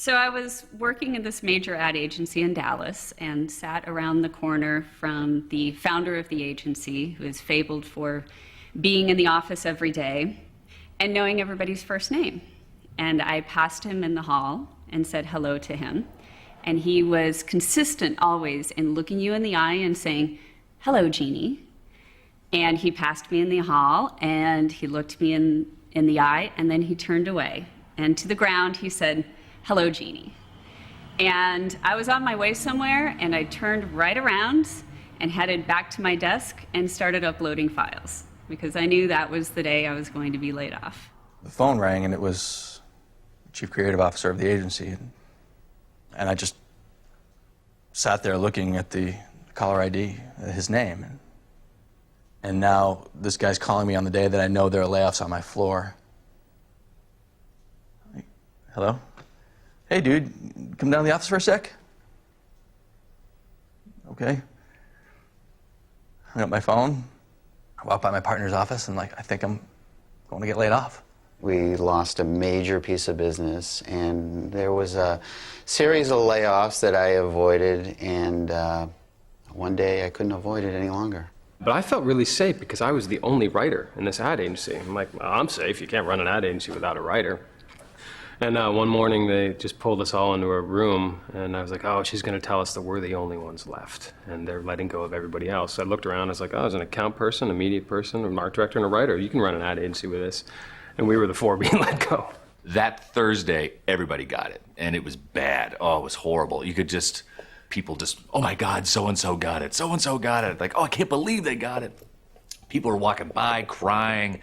So I was working in this major ad agency in Dallas and sat around the corner from the founder of the agency, who is fabled for being in the office every day and knowing everybody's first name. And I passed him in the hall and said hello to him. And he was consistent always in looking you in the eye and saying, "Hello, Jeannie." And he passed me in the hall and he looked me in the eye and then he turned away. And to the ground he said, "Hello, Jeannie." And I was on my way somewhere and I turned right around and headed back to my desk and started uploading files because I knew that was the day I was going to be laid off. The phone rang and it was the chief creative officer of the agency. And I just sat there looking at the caller ID, his name. And now this guy's calling me on the day that I know there are layoffs on my floor. Hello? Hey, dude, come down to the office for a sec? Okay. Hung up my phone. I walked by my partner's office and I think I'm going to get laid off. We lost a major piece of business and there was a series of layoffs that I avoided and one day I couldn't avoid it any longer. But I felt really safe because I was the only writer in this ad agency. I'm like, well, I'm safe. You can't run an ad agency without a writer. And one morning they just pulled us all into a room and I was like, oh, she's going to tell us that we're the only ones left and they're letting go of everybody else. I looked around, I was like, oh, there's an account person, a media person, a market director, and a writer. You can run an ad agency with this. And we were the four being let go. That Thursday, everybody got it, and it was bad. Oh, it was horrible. You could just, people just, oh my God, so-and-so got it, so-and-so got it. Like, oh, I can't believe they got it. People were walking by, crying,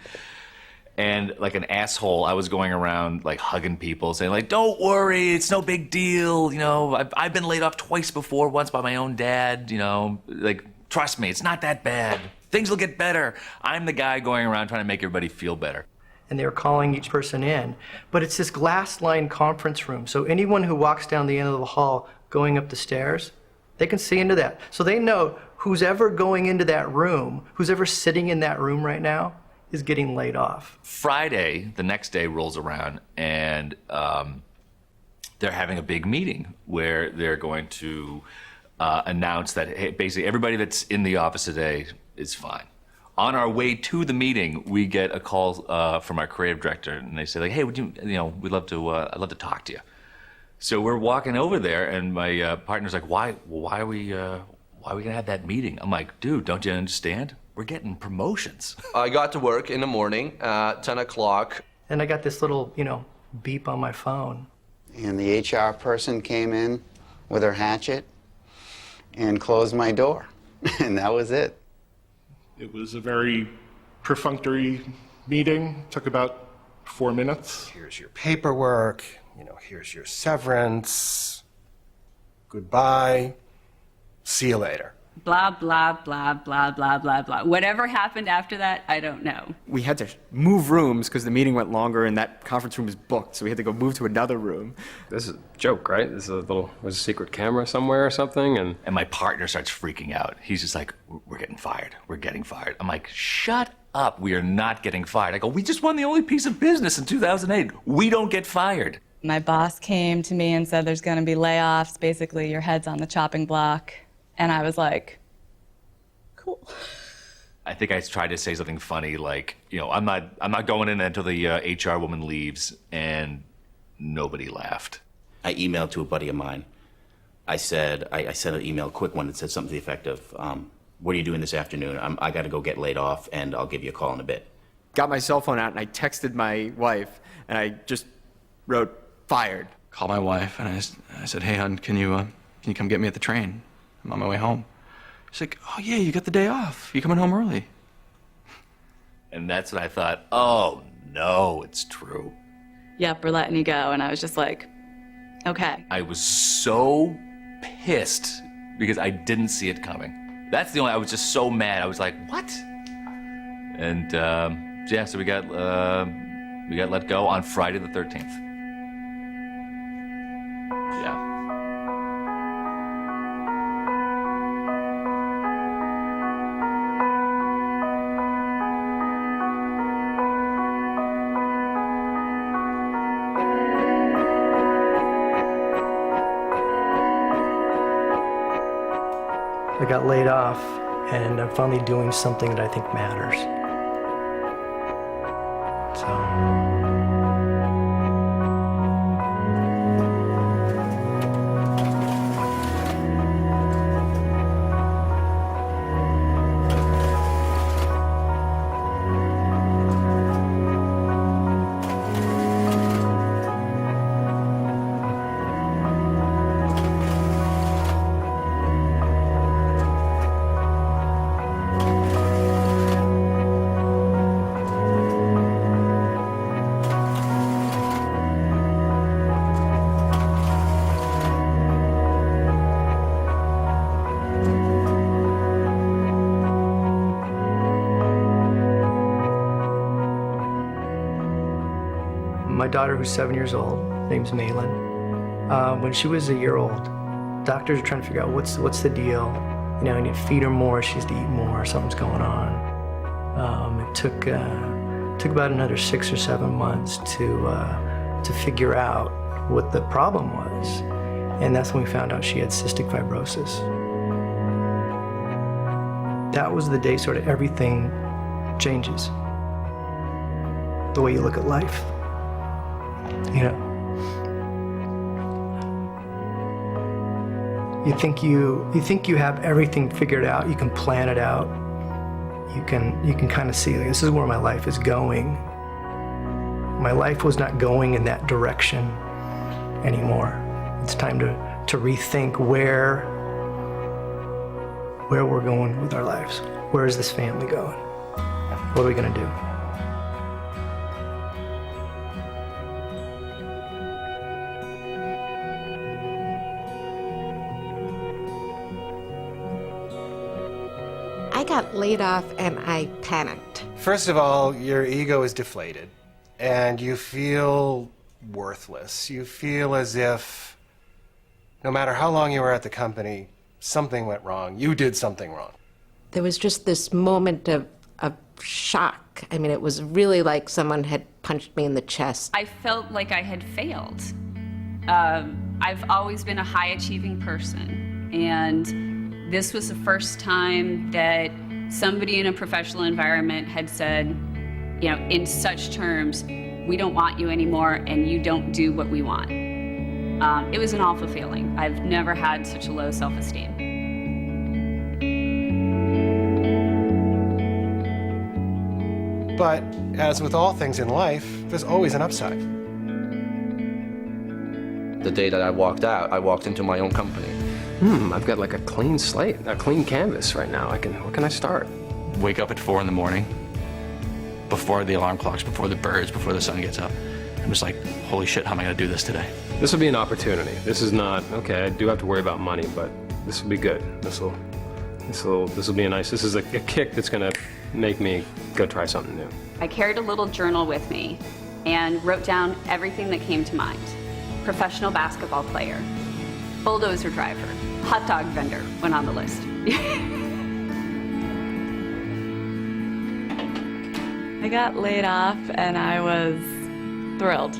and like an asshole, I was going around like hugging people, saying like, don't worry, it's no big deal. You know, I've been laid off twice before, once by my own dad, you know, like, trust me, it's not that bad. Things will get better. I'm the guy going around trying to make everybody feel better. And they were calling each person in. But it's this glass-lined conference room, so anyone who walks down the end of the hall going up the stairs, they can see into that. So they know who's ever going into that room, who's ever sitting in that room right now, is getting laid off. Friday, the next day rolls around, and they're having a big meeting where they're going to announce that, hey, basically everybody that's in the office today is fine. On our way to the meeting, we get a call from our creative director, and they say, like, "Hey, would you know, I'd love to talk to you." So we're walking over there, and my partner's like, "Why are we gonna have that meeting?" I'm like, "Dude, don't you understand? We're getting promotions." I got to work in the morning at 10 o'clock. And I got this little, beep on my phone. And the HR person came in with her hatchet and closed my door, and that was it. It was a very perfunctory meeting, took about 4 minutes. Here's your paperwork, here's your severance, goodbye, see you later. Blah, blah, blah, blah, blah, blah, blah. Whatever happened after that, I don't know. We had to move rooms because the meeting went longer and that conference room was booked, so we had to go move to another room. This is a joke, right? This is was a secret camera somewhere or something? And my partner starts freaking out. He's just like, we're getting fired. We're getting fired. I'm like, shut up. We are not getting fired. I go, we just won the only piece of business in 2008. We don't get fired. My boss came to me and said there's going to be layoffs. Basically, your head's on the chopping block. And I was like, cool. I think I tried to say something funny like, I'm not going in until the HR woman leaves, and nobody laughed. I emailed to a buddy of mine. I sent an email, a quick one, that said something to the effect of, what are you doing this afternoon? I got to go get laid off, and I'll give you a call in a bit. Got my cell phone out, and I texted my wife, and I just wrote, fired. Called my wife, and I said, hey, hon, can you come get me at the train? I'm on my way home. She's like, oh yeah, you got the day off. You coming home early? And that's when I thought, oh no, it's true. Yep, we're letting you go. And I was just like, okay. I was so pissed because I didn't see it coming. I was just so mad. I was like, what? And yeah, so we got let go on Friday the 13th. Yeah. I got laid off, and I'm finally doing something that I think matters. So. My daughter, who's 7 years old, name's Malin. When she was a year old, doctors are trying to figure out what's the deal. You know, I need to feed her more, she has to eat more, something's going on. It took about another 6 or 7 months to figure out what the problem was. And that's when we found out she had cystic fibrosis. That was the day sort of everything changes. The way you look at life. You know, you think you have everything figured out. You can plan it out. You can kind of see, like, this is where my life is going. My life was not going in that direction anymore. It's time to rethink where we're going with our lives. Where is this family going? What are we going to do? I got laid off and I panicked. First of all, your ego is deflated and you feel worthless. You feel as if no matter how long you were at the company, something went wrong. You did something wrong. There was just this moment of shock. I mean, it was really like someone had punched me in the chest. I felt like I had failed. I've always been a high-achieving person, and this was the first time that somebody in a professional environment had said, you know, in such terms, we don't want you anymore and you don't do what we want. It was an awful feeling. I've never had such a low self-esteem. But as with all things in life, there's always an upside. The day that I walked out, I walked into my own company. I've got like a clean slate, a clean canvas right now. What can I start? Wake up at 4 in the morning, before the alarm clocks, before the birds, before the sun gets up. I'm just like, holy shit, how am I gonna do this today? This will be an opportunity. This is not, okay, I do have to worry about money, but this will be good. This will be a nice, this is a kick that's gonna make me go try something new. I carried a little journal with me and wrote down everything that came to mind. Professional basketball player, bulldozer driver, hot dog vendor went on the list. I got laid off and I was thrilled.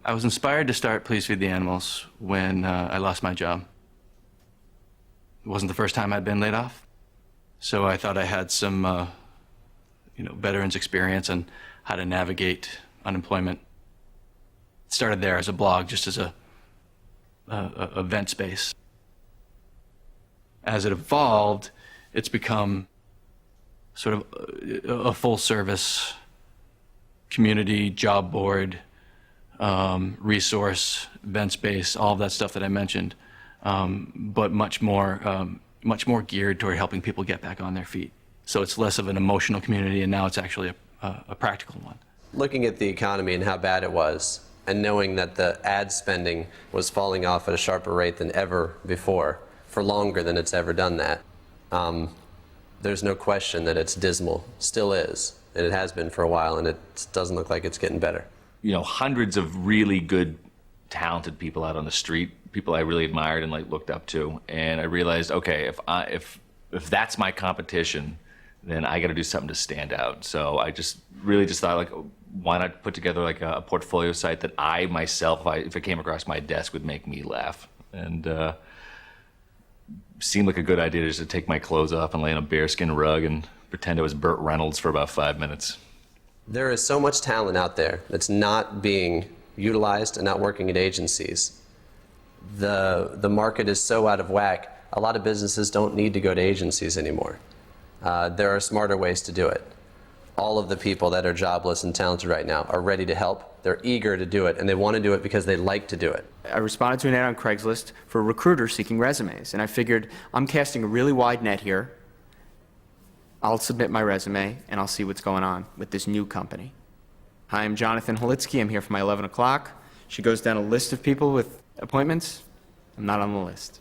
I was inspired to start Please Feed the Animals when I lost my job. It wasn't the first time I'd been laid off, so I thought I had some, veterans experience on how to navigate unemployment. It started there as a blog, just as a event space. As it evolved, it's become sort of a full-service community job board, resource, event space, all of that stuff that I mentioned, but much more geared toward helping people get back on their feet. So it's less of an emotional community, and now it's actually a practical one. Looking at the economy and how bad it was, and knowing that the ad spending was falling off at a sharper rate than ever before, for longer than it's ever done that, there's no question that it's dismal, still is. and it has been for a while, and it doesn't look like it's getting better. You know, hundreds of really good, talented people out on the street, people I really admired and like looked up to, and I realized, okay, if that's my competition, then I got to do something to stand out. So I just thought, like, why not put together like a portfolio site that I myself, if it came across my desk, would make me laugh. And seemed like a good idea just to take my clothes off and lay on a bearskin rug and pretend I was Burt Reynolds for about 5 minutes. There is so much talent out there that's not being utilized and not working at agencies. The market is so out of whack, a lot of businesses don't need to go to agencies anymore. There are smarter ways to do it. All of the people that are jobless and talented right now are ready to help. They're eager to do it, and they want to do it because they like to do it. I responded to an ad on Craigslist for a recruiter seeking resumes, and I figured I'm casting a really wide net here. I'll submit my resume, and I'll see what's going on with this new company. Hi, I'm Jonathan Holitsky. I'm here for my 11 o'clock. She goes down a list of people with appointments. I'm not on the list.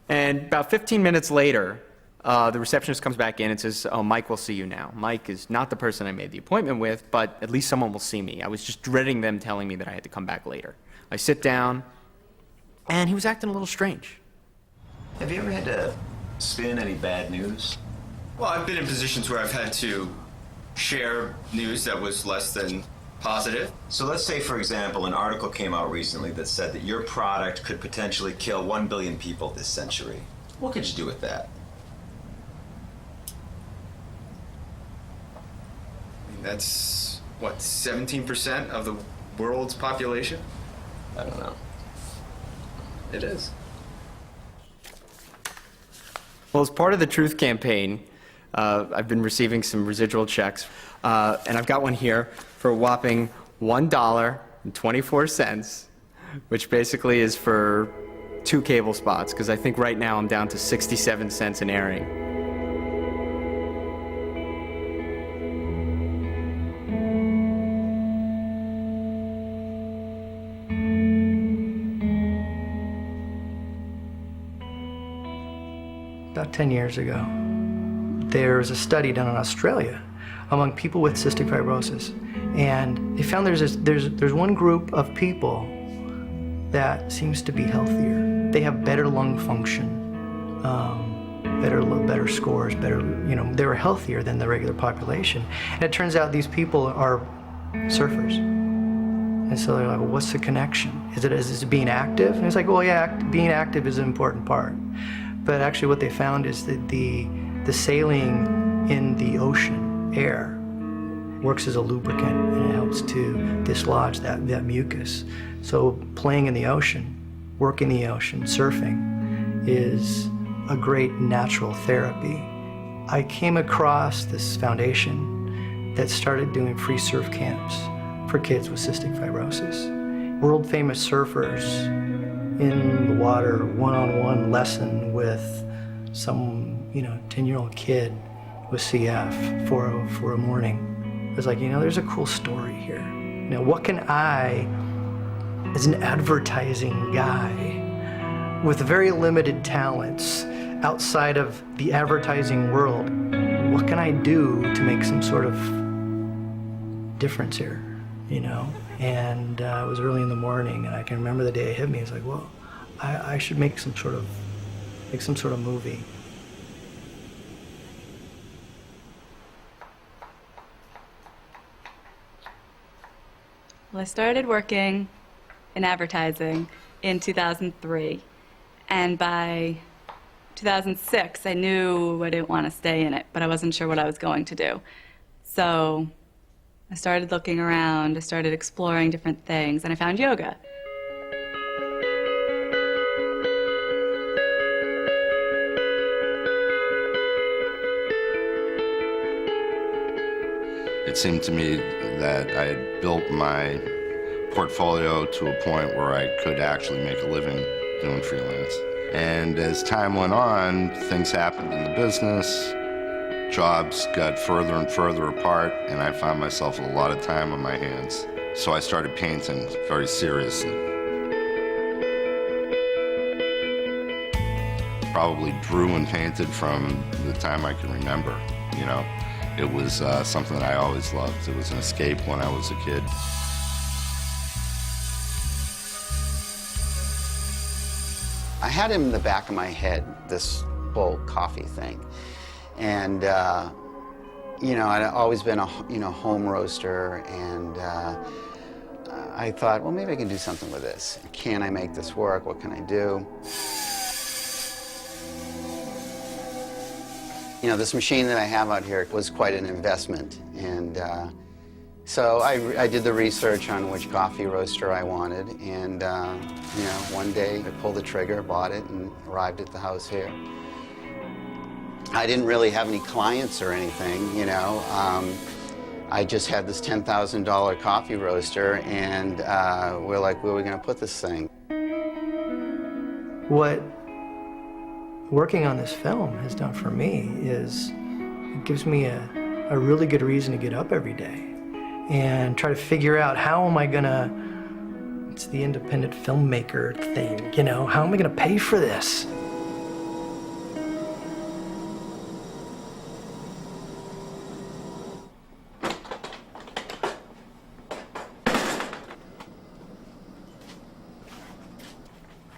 And about 15 minutes later, the receptionist comes back in and says, oh, Mike will see you now. Mike is not the person I made the appointment with, but at least someone will see me. I was just dreading them telling me that I had to come back later. I sit down, and he was acting a little strange. Have you ever had to spin any bad news? Well, I've been in positions where I've had to share news that was less than positive. So let's say, for example, an article came out recently that said that your product could potentially kill 1 billion people this century. What could you do with that? That's, what, 17% of the world's population? I don't know. It is. Well, as part of the Truth campaign, I've been receiving some residual checks, and I've got one here for a whopping $1.24, which basically is for 2 cable spots, because I think right now I'm down to 67 cents an airing. About 10 years ago, there was a study done in Australia among people with cystic fibrosis, and they found there's one group of people that seems to be healthier. They have better lung function, better scores, they were healthier than the regular population. And it turns out these people are surfers. And so they're like, well, what's the connection? Is it being active? And it's like, well, yeah, being active is an important part. But actually what they found is that the sailing in the ocean air works as a lubricant, and it helps to dislodge that mucus. So playing in the ocean, working the ocean, surfing is a great natural therapy. I came across this foundation that started doing free surf camps for kids with cystic fibrosis. World famous surfers in the water, one-on-one lesson with some 10-year-old kid with CF for a morning. It was like, there's a cool story here. What can I, as an advertising guy with very limited talents outside of the advertising world, what can I do to make some sort of difference here, And it was early in the morning, and I can remember the day it hit me. It's like, well, I should make some sort of movie. Well, I started working in advertising in 2003, and by 2006, I knew I didn't want to stay in it, but I wasn't sure what I was going to do. So I started looking around, I started exploring different things, and I found yoga. It seemed to me that I had built my portfolio to a point where I could actually make a living doing freelance. And as time went on, things happened in the business, jobs got further and further apart, and I found myself with a lot of time on my hands. So I started painting very seriously. Probably drew and painted from the time I can remember, It was something that I always loved. It was an escape when I was a kid. I had in the back of my head this whole coffee thing. And, you know, I'd always been a home roaster, and I thought, well, maybe I can do something with this. Can I make this work? What can I do? You know, this machine that I have out here was quite an investment, and so I did the research on which coffee roaster I wanted, and you know, one day I pulled the trigger, bought it, and arrived at the house here. I didn't really have any clients or anything, you know. I just had this $10,000 coffee roaster, and we're like, where are we going to put this thing? What working on this film has done for me is it gives me a really good reason to get up every day and try to figure out how am I gonna, it's the independent filmmaker thing, you know, how am I gonna pay for this?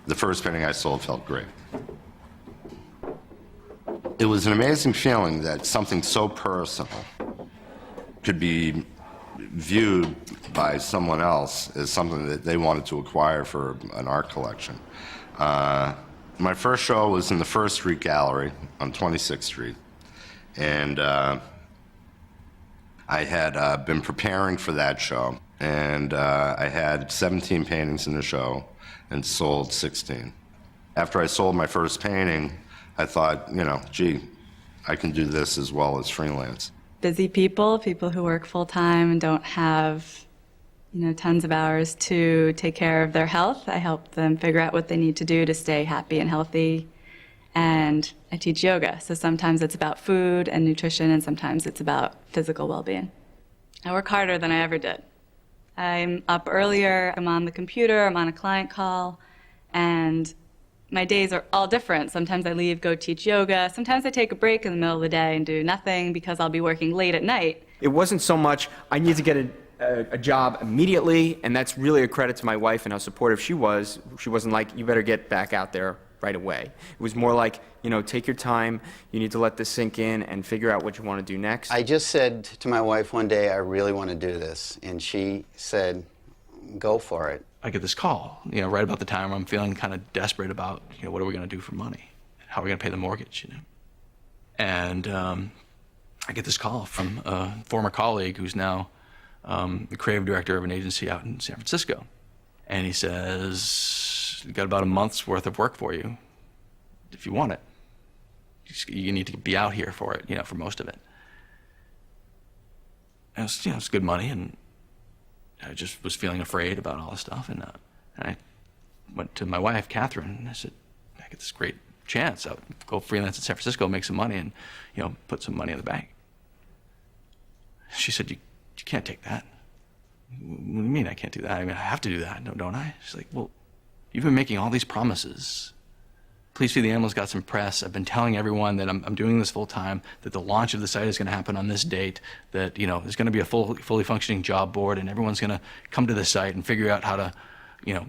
The first painting I sold felt great. It was an amazing feeling that something so personal could be viewed by someone else as something that they wanted to acquire for an art collection. My first show was in the First Street Gallery on 26th Street, and I had been preparing for that show, and I had 17 paintings in the show and sold 16. After I sold my first painting, I thought, you know, gee, I can do this as well as freelance. Busy people who work full-time and don't have, you know, tons of hours to take care of their health. I help them figure out what they need to do to stay happy and healthy. And I teach yoga, so sometimes it's about food and nutrition, and sometimes it's about physical well-being. I work harder than I ever did. I'm up earlier, I'm on the computer, I'm on a client call, and my days are all different. Sometimes I leave, go teach yoga. Sometimes I take a break in the middle of the day and do nothing because I'll be working late at night. It wasn't so much, I need to get a job immediately, and that's really a credit to my wife and how supportive she was. She wasn't like, you better get back out there right away. It was more like, you know, take your time, you need to let this sink in and figure out what you want to do next. I just said to my wife one day, I really want to do this, and she said, go for it. I get this call, you know, right about the time where I'm feeling kind of desperate about, you know, what are we going to do for money? How are we going to pay the mortgage, you know? And I get this call from a former colleague who's now the creative director of an agency out in San Francisco. And he says, we've got about a month's worth of work for you, if you want it. You need to be out here for it, you know, for most of it. And it's, you know, it's good money, and I just was feeling afraid about all this stuff, and I went to my wife, Catherine, and I said, I get this great chance. I'll go freelance in San Francisco, make some money, and, you know, put some money in the bank. She said, you can't take that. What do you mean I can't do that? I mean, I have to do that, don't I? She's like, well, you've been making all these promises. Please Feed the Animals got some press. I've been telling everyone that I'm doing this full time, that the launch of the site is going to happen on this date, that, you know, there's going to be a fully functioning job board, and everyone's going to come to the site and figure out how to, you know,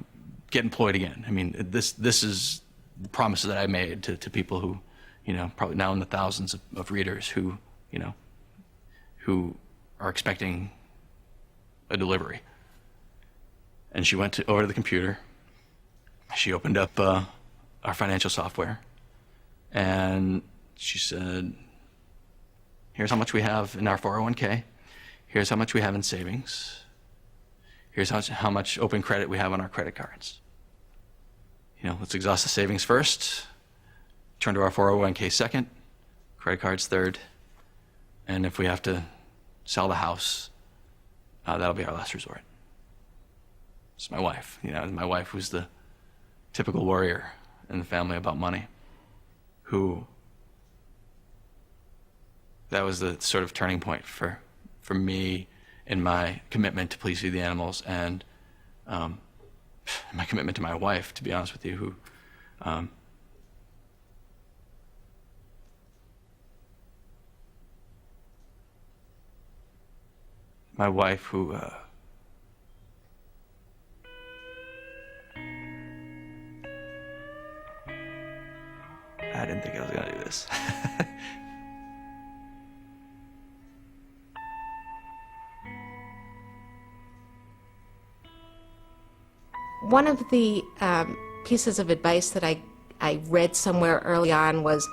get employed again. I mean, this is the promises that I made to people who, you know, probably now in the thousands of readers who, you know, who are expecting a delivery. And she went over to the computer. She opened up our financial software, and she said, here's how much we have in our 401k, here's how much we have in savings, here's how much open credit we have on our credit cards. You know, let's exhaust the savings first, turn to our 401k second, credit cards third, and if we have to sell the house, that'll be our last resort. It's my wife, you know, my wife who's the typical warrior in the family about money, who, that was the sort of turning point for me in my commitment to Please Feed the Animals, and my commitment to my wife, to be honest with you, who my wife, who I didn't think I was gonna do this. One of the pieces of advice that I read somewhere early on was,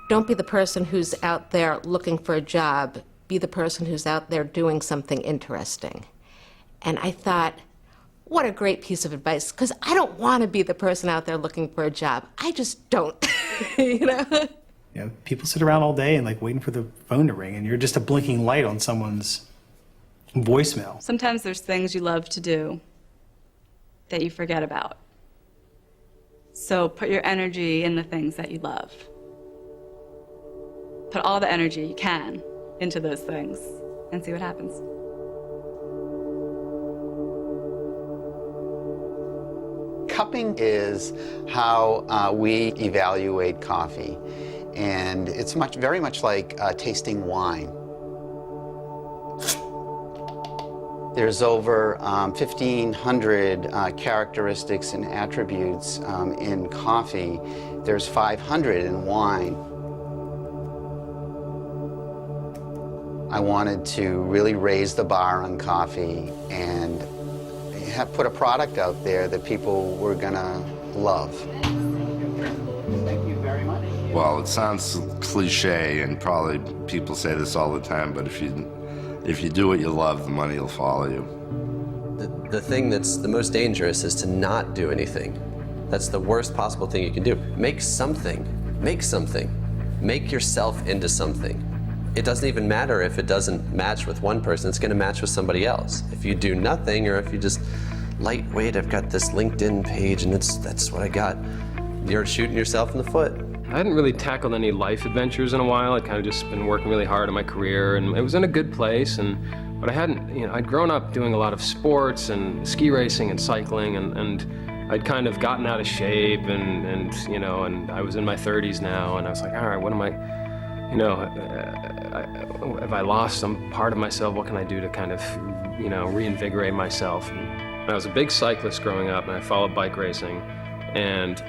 don't be the person who's out there looking for a job, be the person who's out there doing something interesting. And I thought, what a great piece of advice, because I don't want to be the person out there looking for a job. I just don't, you know? You know, people sit around all day and like waiting for the phone to ring, and you're just a blinking light on someone's voicemail. Sometimes there's things you love to do that you forget about. So put your energy in the things that you love. Put all the energy you can into those things and see what happens. Cupping is how we evaluate coffee, and it's very much like tasting wine. There's over 1,500 characteristics and attributes in coffee. There's 500 in wine. I wanted to really raise the bar on coffee and put a product out there that people were gonna love. Thank you very much. Well, it sounds cliche, and probably people say this all the time, but if you do what you love, the money will follow you. The thing that's the most dangerous is to not do anything. That's the worst possible thing you can do. Make something. Make something. Make yourself into something. It doesn't even matter if it doesn't match with one person, it's gonna match with somebody else. If you do nothing, or if you just, lightweight, I've got this LinkedIn page and that's what I got, you're shooting yourself in the foot. I hadn't really tackled any life adventures in a while. I'd kind of just been working really hard on my career, and it was in a good place. But I hadn't, I'd grown up doing a lot of sports and ski racing and cycling, and I'd kind of gotten out of shape, and I was in my 30s now, and I was like, all right, what am I, have I lost some part of myself? What can I do to kind of, reinvigorate myself? And I was a big cyclist growing up, and I followed bike racing. And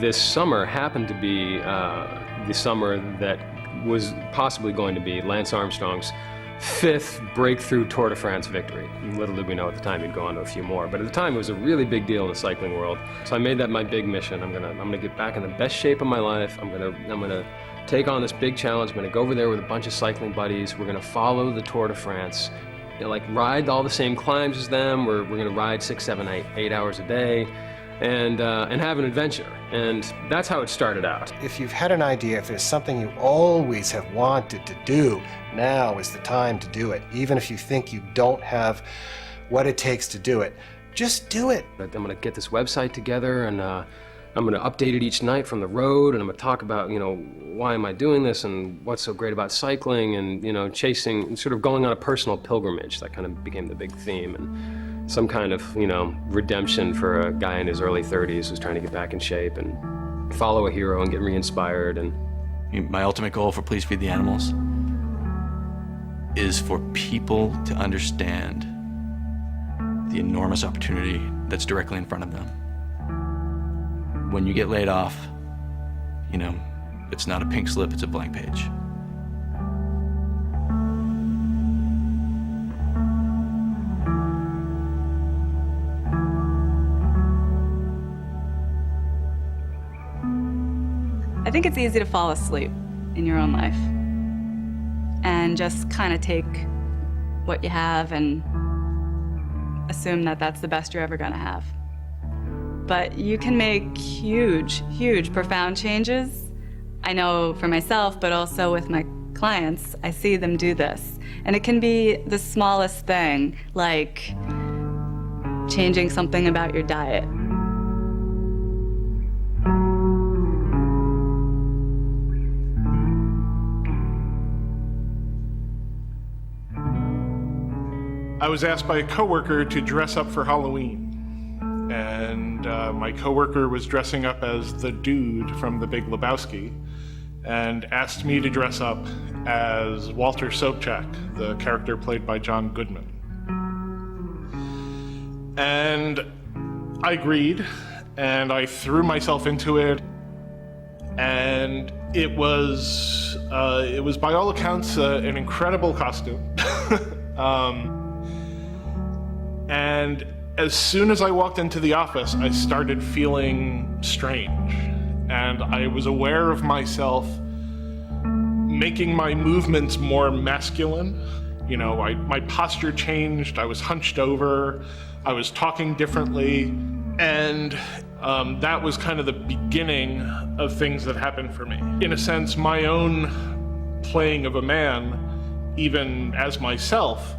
this summer happened to be the summer that was possibly going to be Lance Armstrong's 5th breakthrough Tour de France victory. Little did we know at the time he'd go on to a few more, but at the time it was a really big deal in the cycling world. So I made that my big mission. I'm gonna get back in the best shape of my life. I'm gonna take on this big challenge. I'm gonna go over there with a bunch of cycling buddies. We're gonna follow the Tour de France. Ride all the same climbs as them. We're gonna ride 6, 7, 8 hours a day. And have an adventure. And that's how it started out. If you've had an idea, if there's something you always have wanted to do, now is the time to do it. Even if you think you don't have what it takes to do it, just do it. I'm gonna get this website together, and I'm gonna update it each night from the road, and I'm gonna talk about, why am I doing this, and what's so great about cycling, and, chasing, sort of going on a personal pilgrimage. That kind of became the big theme. And some kind of, redemption for a guy in his early 30s who's trying to get back in shape and follow a hero and get re-inspired. And my ultimate goal for Please Feed the Animals is for people to understand the enormous opportunity that's directly in front of them. When you get laid off, it's not a pink slip, it's a blank page. I think it's easy to fall asleep in your own life and just kind of take what you have and assume that that's the best you're ever going to have. But you can make huge, huge, profound changes. I know for myself, but also with my clients, I see them do this. And it can be the smallest thing, like changing something about your diet. I was asked by a coworker to dress up for Halloween. And my coworker was dressing up as the dude from The Big Lebowski and asked me to dress up as Walter Sobchak, the character played by John Goodman. And I agreed, and I threw myself into it, and it was by all accounts an incredible costume. And as soon as I walked into the office, I started feeling strange, and I was aware of myself making my movements more masculine. You know, my posture changed, I was hunched over, I was talking differently, and that was kind of the beginning of things that happened for me. In a sense, my own playing of a man, even as myself,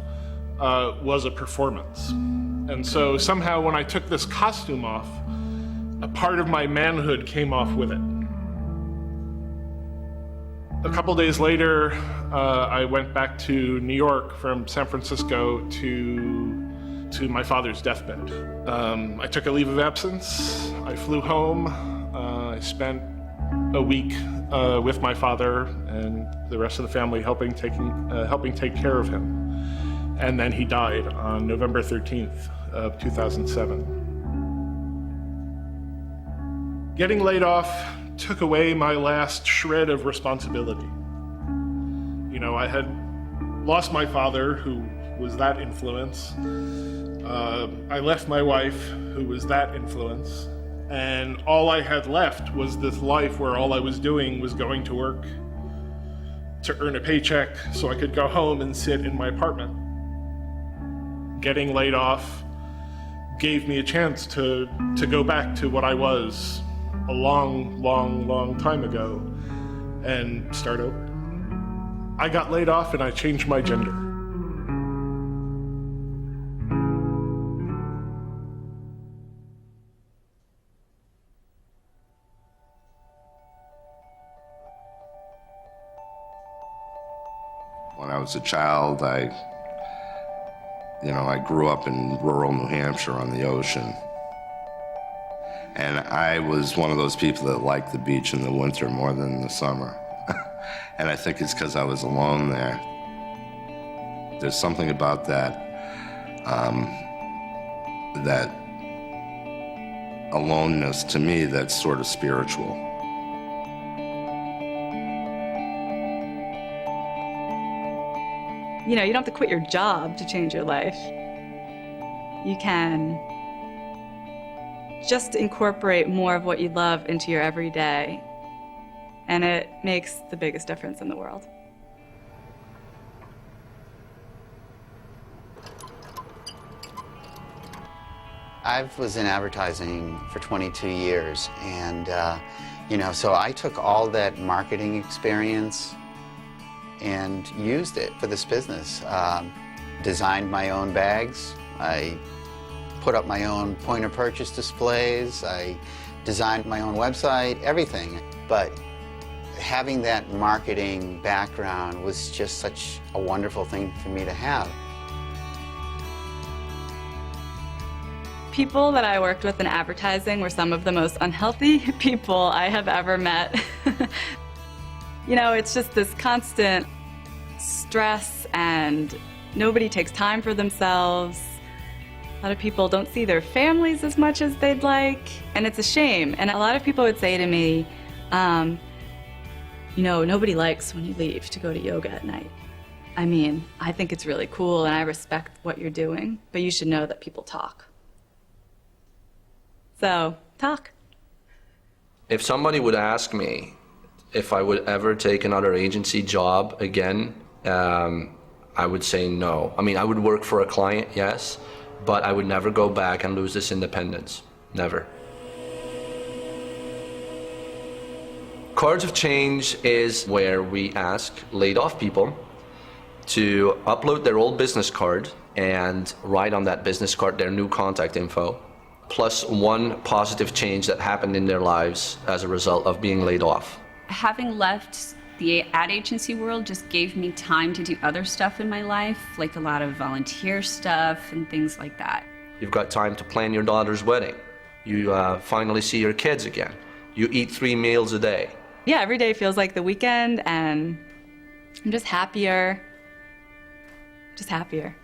was a performance. And so somehow when I took this costume off, a part of my manhood came off with it. A couple days later, I went back to New York from San Francisco to my father's deathbed. I took a leave of absence. I flew home. I spent a week with my father and the rest of the family helping take care of him. And then he died on November 13th of 2007. Getting laid off took away my last shred of responsibility. You know, I had lost my father, who was that influence. I left my wife, who was that influence. And all I had left was this life where all I was doing was going to work to earn a paycheck so I could go home and sit in my apartment. Getting laid off gave me a chance to go back to what I was a long time ago and start over. I got laid off and I changed my gender. When I was a child, I grew up in rural New Hampshire on the ocean. And I was one of those people that liked the beach in the winter more than the summer. And I think it's because I was alone there. There's something about that, that aloneness to me that's sort of spiritual. You know, you don't have to quit your job to change your life. You can just incorporate more of what you love into your everyday, and it makes the biggest difference in the world. I was in advertising for 22 years, and so I took all that marketing experience and used it for this business. Designed my own bags. I put up my own point of purchase displays. I designed my own website, everything. But having that marketing background was just such a wonderful thing for me to have. People that I worked with in advertising were some of the most unhealthy people I have ever met. You know, it's just this constant stress, and nobody takes time for themselves. A lot of people don't see their families as much as they'd like, and it's a shame. And a lot of people would say to me, nobody likes when you leave to go to yoga at night. I mean, I think it's really cool and I respect what you're doing, but you should know that people talk. So, talk. If somebody would ask me if I would ever take another agency job again, I would say no. I mean, I would work for a client, yes, but I would never go back and lose this independence. Never. Cards of Change is where we ask laid off people to upload their old business card and write on that business card their new contact info, plus one positive change that happened in their lives as a result of being laid off. Having left the ad agency world just gave me time to do other stuff in my life, like a lot of volunteer stuff and things like that. You've got time to plan your daughter's wedding. You finally see your kids again. You eat 3 meals a day. Yeah, every day feels like the weekend, and I'm just happier. Just happier.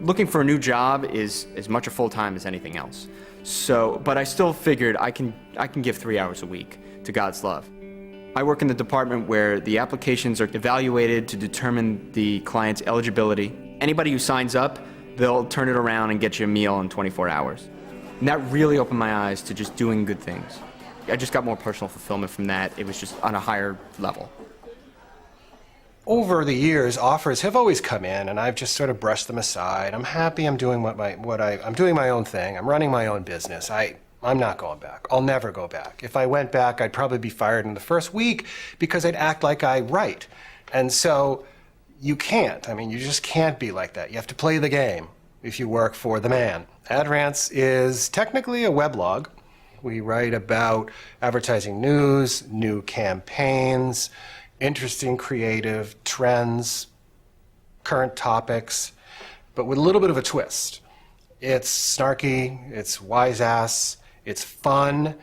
Looking for a new job is as much a full-time as anything else. So, but I still figured I can give 3 hours a week to God's love. I work in the department where the applications are evaluated to determine the client's eligibility. Anybody who signs up, they'll turn it around and get you a meal in 24 hours. And that really opened my eyes to just doing good things. I just got more personal fulfillment from that. It was just on a higher level. Over the years, offers have always come in, and I've just sort of brushed them aside. I'm happy. I'm doing I'm doing my own thing. I'm running my own business. I'm not going back. I'll never go back. If I went back, I'd probably be fired in the first week because I'd act like I write. And so you can't. I mean, you just can't be like that. You have to play the game if you work for the man. Ad Rants is technically a weblog. We write about advertising news, new campaigns, interesting creative trends, current topics, but with a little bit of a twist. It's snarky, it's wise-ass, it's fun,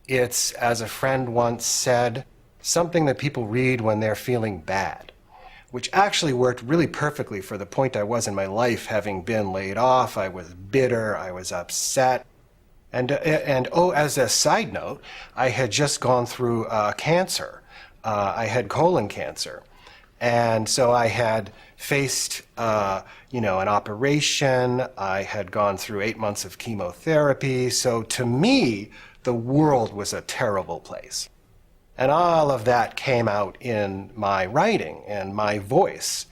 it's, as a friend once said, something that people read when they're feeling bad, which actually worked really perfectly for the point I was in my life, having been laid off. I was bitter, I was upset. And as a side note, I had just gone through cancer. I had colon cancer. And so I had faced, an operation. I had gone through 8 months of chemotherapy. So to me, the world was a terrible place. And all of that came out in my writing and my voice.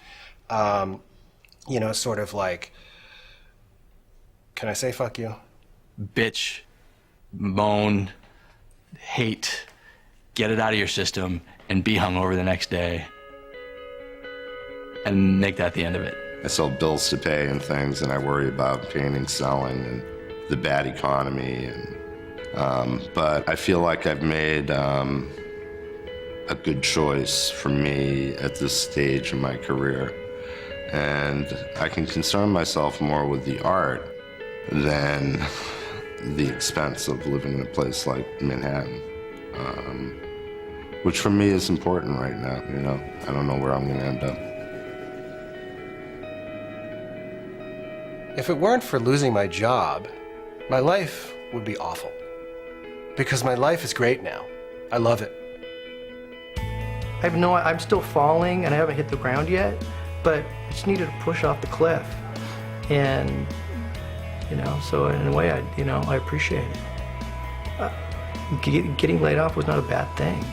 Sort of like, can I say fuck you? Bitch, moan, hate, get it out of your system, and be hungover the next day. And make that the end of it. I sell bills to pay and things, and I worry about painting, selling, and the bad economy. But I feel like I've made a good choice for me at this stage in my career. And I can concern myself more with the art than the expense of living in a place like Manhattan, which for me is important right now. I don't know where I'm going to end up. If it weren't for losing my job, my life would be awful. Because my life is great now. I love it. I'm still falling and I haven't hit the ground yet, but I just needed to push off the cliff. And, so in a way, I appreciate it. Getting laid off was not a bad thing.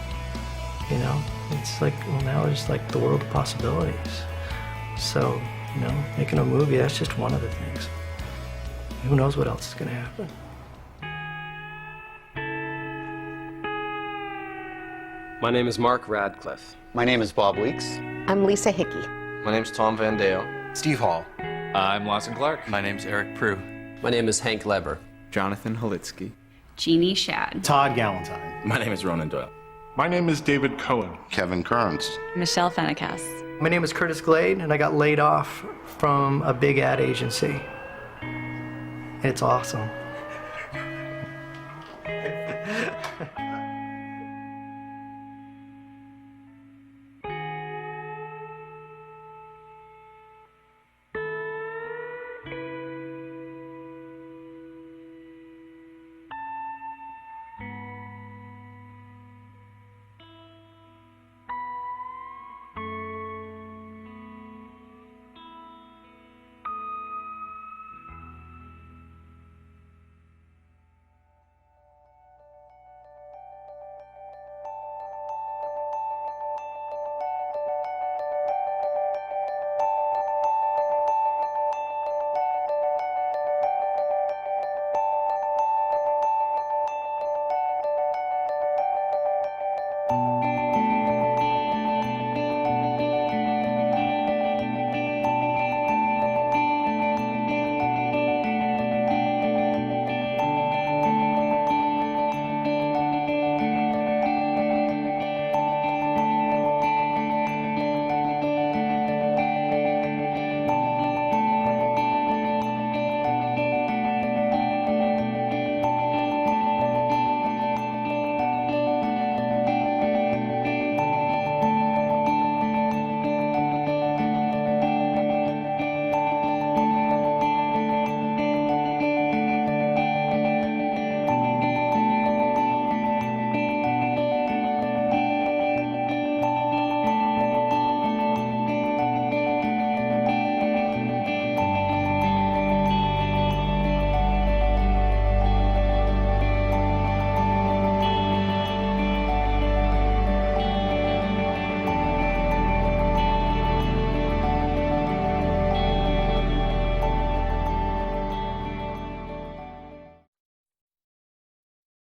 It's like, now it's like the world of possibilities. So, making a movie, that's just one of the things. Who knows what else is going to happen? My name is Mark Radcliffe. My name is Bob Weeks. I'm Lisa Hickey. My name's Tom Van Dale. Steve Hall. I'm Lawson Clark. My name's Eric Prue. My name is Hank Leber. Jonathan Halitsky. Jeannie Shad. Todd Galentine. My name is Ronan Doyle. My name is David Cohen. Kevin Kearns. Michelle Fennekas. My name is Curtis Glade, and I got laid off from a big ad agency. It's awesome.